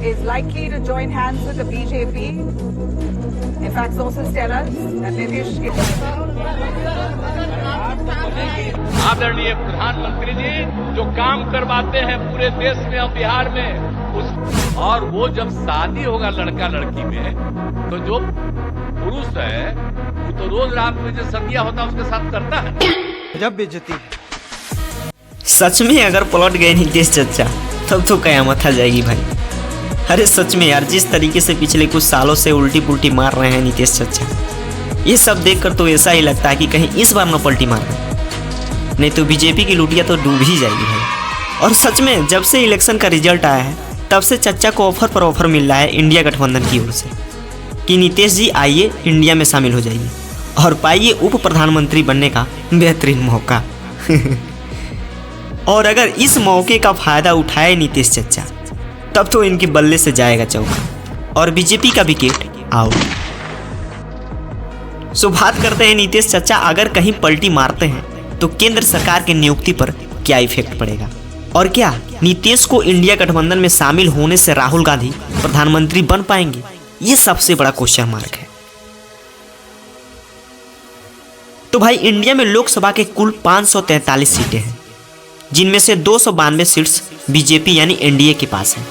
is likely to join hands with the BJP. In fact, sources tell us that Nitish आदरणीय प्रधानमंत्री जी जो काम करवाते हैं पूरे देश में और बिहार में और वो जब शादी होगा लड़का लड़की में तो जो पुरुष है वो तो रोज रात में जो सदिया होता है उसके साथ करता है। जब बेइज्जती सच में अगर पलट गए नीतीश चाचा तब तो कयामत आ जाएगी भाई। अरे सच में यार, जिस तरीके से पिछले कुछ सालों से उल्टी पुल्टी मार रहे हैं नीतीश चाचा, ये सब देखकर तो ऐसा ही लगता है कि कहीं इस बार न पलटी मार रहे, नहीं तो बीजेपी की लुटिया तो डूब ही जाएगी भाई। और सच में जब से इलेक्शन का रिजल्ट आया है तब से चाचा को ऑफर पर ऑफर मिल रहा है इंडिया गठबंधन की ओर से कि नीतीश जी आइए इंडिया में शामिल हो जाइए और पाइए उप प्रधानमंत्री बनने का बेहतरीन मौका। और अगर इस मौके का फायदा उठाए नीतीश चाचा तब तो इनकी बल्ले से जाएगा चौका और बीजेपी का विकेट आउट। सो बात करते हैं नीतीश चाचा अगर कहीं पलटी मारते हैं तो केंद्र सरकार की नियुक्ति पर क्या इफेक्ट पड़ेगा और क्या नीतीश को इंडिया गठबंधन में शामिल होने से राहुल गांधी प्रधानमंत्री बन पाएंगे, ये सबसे बड़ा क्वेश्चन मार्क है। तो भाई इंडिया में लोकसभा के कुल 543 सीटें हैं जिनमें से 292 सीट्स बीजेपी यानी एनडीए के पास है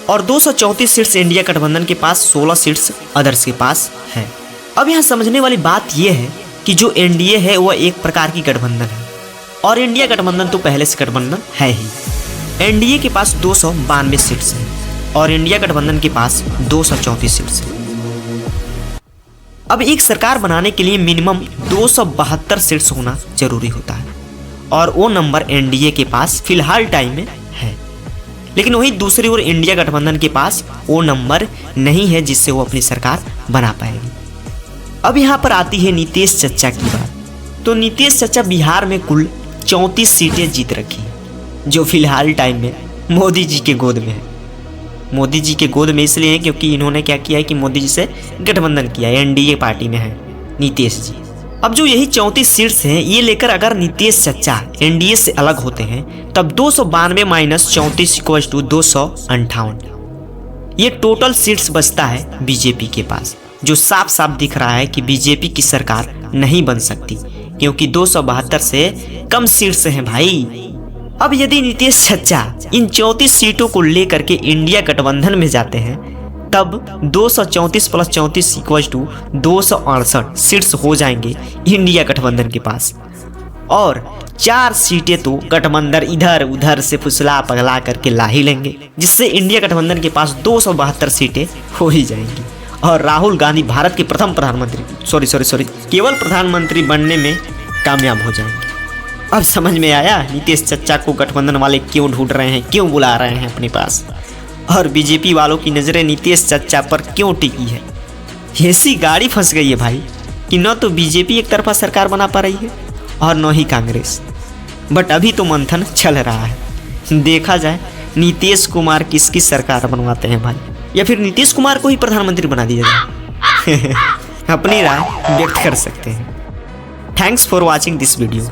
और 234 सीट्स इंडिया गठबंधन के पास, 16 सीट्स अदर्स के पास है। अब यहाँ समझने वाली बात यह है कि जो एनडीए है वह एक प्रकार की गठबंधन है और इंडिया गठबंधन तो पहले से गठबंधन है ही। एनडीए के पास 292 सीट्स हैं और इंडिया गठबंधन के पास 234 सीट्स हैं। अब एक सरकार बनाने के लिए मिनिमम 272 सीट्स होना जरूरी होता है और वो नंबर एनडीए के पास फिलहाल टाइम में है, लेकिन वहीं दूसरी ओर इंडिया गठबंधन के पास वो नंबर नहीं है जिससे वो अपनी सरकार बना पाएगी। अब यहाँ पर आती है नीतीश चाचा की बात। तो नीतीश चाचा बिहार में कुल 34 सीटें जीत रखी हैं जो फिलहाल टाइम में मोदी जी के गोद में है। मोदी जी के गोद में इसलिए है क्योंकि इन्होंने क्या किया है कि मोदी जी से गठबंधन किया है, एनडीए पार्टी में है नीतीश जी। अब जो यही 34 सीट्स हैं ये लेकर अगर नीतीश चाचा एनडीए से अलग होते हैं तब 292 माइनस 34 इक्वल टू 258, ये टोटल सीट्स बचता है बीजेपी के पास, जो साफ साफ दिख रहा है कि बीजेपी की सरकार नहीं बन सकती क्योंकि 272 से कम सीट्स हैं भाई। अब यदि नीतीश चाचा इन 34 सीटों को लेकर के इंडिया गठबंधन में जाते हैं तब 234 प्लस 34 इक्वल टू 268 सीट्स हो जाएंगे इंडिया गठबंधन के पास और 4 सीटें तो गठबंधन इधर उधर से फुसला पगला करके ला ही लेंगे, जिससे इंडिया गठबंधन के पास 272 सीटें हो ही जाएंगी और राहुल गांधी भारत के प्रथम प्रधानमंत्री केवल प्रधानमंत्री बनने में कामयाब हो जाएंगे। अब समझ में आया नीतीश चाचा को गठबंधन वाले क्यों ढूंढ रहे हैं, क्यों बुला रहे हैं अपने पास और बीजेपी वालों की नज़रें नीतीश चाचा पर क्यों टिकी है। ऐसी गाड़ी फंस गई है भाई कि न तो बीजेपी एक तरफा सरकार बना पा रही है और न ही कांग्रेस। बट अभी तो मंथन चल रहा है, देखा जाए नीतीश कुमार किसकी सरकार बनवाते हैं भाई, या फिर नीतीश कुमार को ही प्रधानमंत्री बना दिया जाए। अपनी राय व्यक्त कर सकते हैं। Thanks for watching this video.